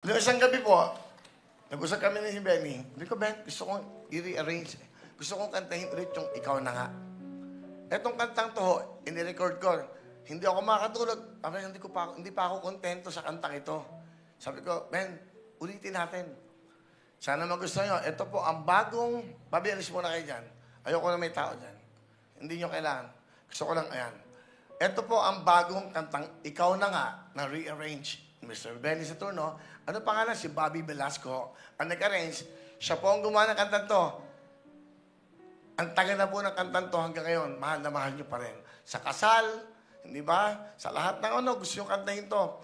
Noong isang gabi po, nag-usap kami ni Benny. Sabi ko, Ben, gusto kong i-rearrange. Gusto kong kantahin ulit yung Ikaw na Nga. Etong kantang to, ini-record ko. Hindi ako makatulog. Hindi pa ako kontento sa kantang ito. Sabi ko, Ben, ulitin natin. Sana magustuhan nyo. Ito po ang bagong, babialis muna kayo dyan. Ayoko na may tao dyan. Hindi nyo kailangan. Gusto ko lang, ayan. Ito po ang bagong kantang Ikaw na Nga na rearrange Mr. Benny Saturno. Ano pangalan? Si Bobby Velasco. Ang nag-arrange, siya po ang gumawa ng kantang to. Ang tagal na po ng kantang to hanggang ngayon, mahal na mahal nyo pa rin. Sa kasal, hindi ba? Sa lahat ng ano, gusto nyo kantahin to.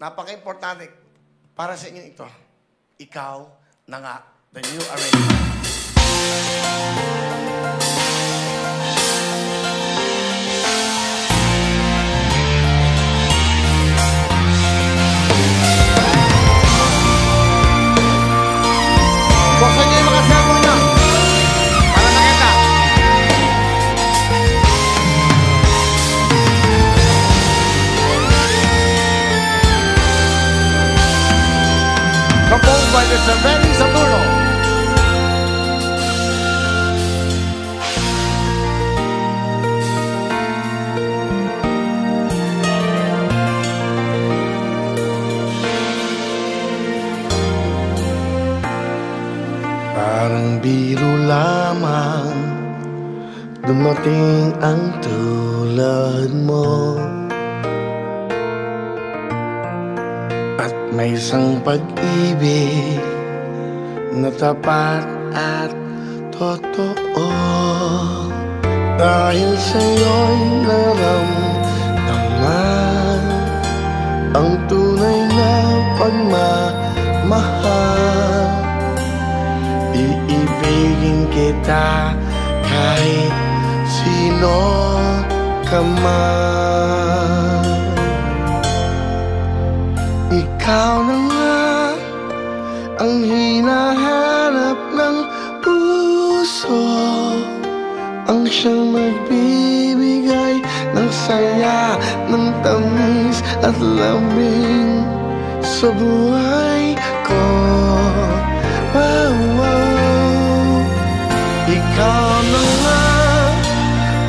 Napaka-importante. Para sa inyo ito. Ikaw na Nga. The new arrangement. Buksan niyo yung mga cellphone niyo. Para makita. Composed by Mr. Benny Saturno. Parang biro lamang dumating ang tulad mo, at may isang pag-ibig na tapat at totoo. Dahil sa'yo'y naramdaman ang tunay na pagmamahal. Iibigin kita kahit sino ka man. Ikaw na nga ang hinahanap ng puso, ang siyang magbibigay ng saya, ng tamis at lamig sa buhay ko. Ikaw na nga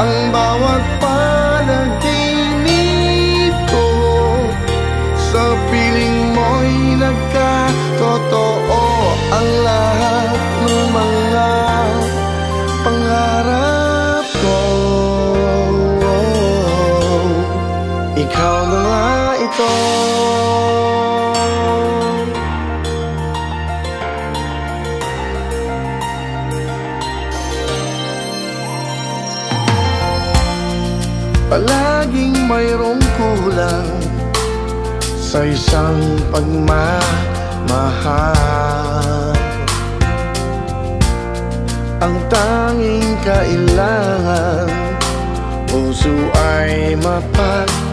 ang bawat panaginip ko, sa piling mo'y nagkatotoo ang lahat ng mga pangarap ko. Ikaw na nga ito. Palaging mayroong kulang sa isang pagmamahal. Ang tanging kailangan, puso ay mapagbigyan.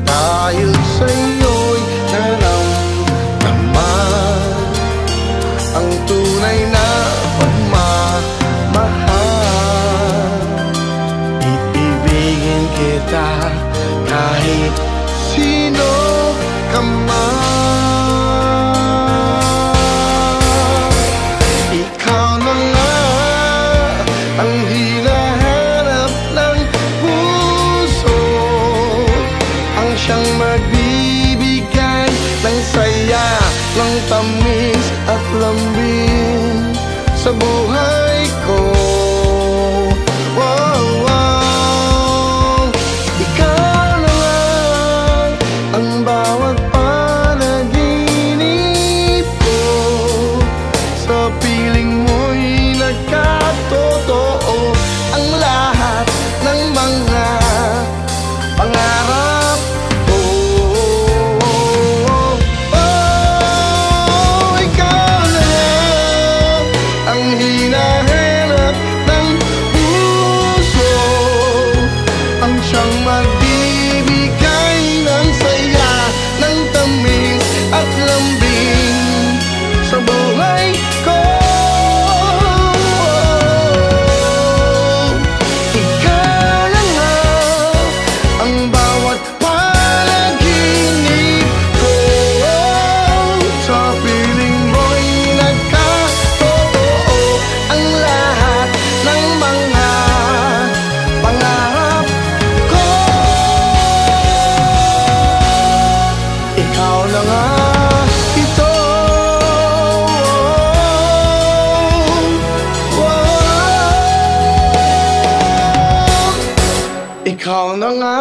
Dahil sa'yo'y naramdaman ang tunay na pagmamahal. Iibigin kita kahit sino ka man. Ikaw na nga ang hinahanap ng puso, ang siyang magbibigay ng saya, ng tamis at lambing sa buhay ko. Ang na nga ito. Ikaw na nga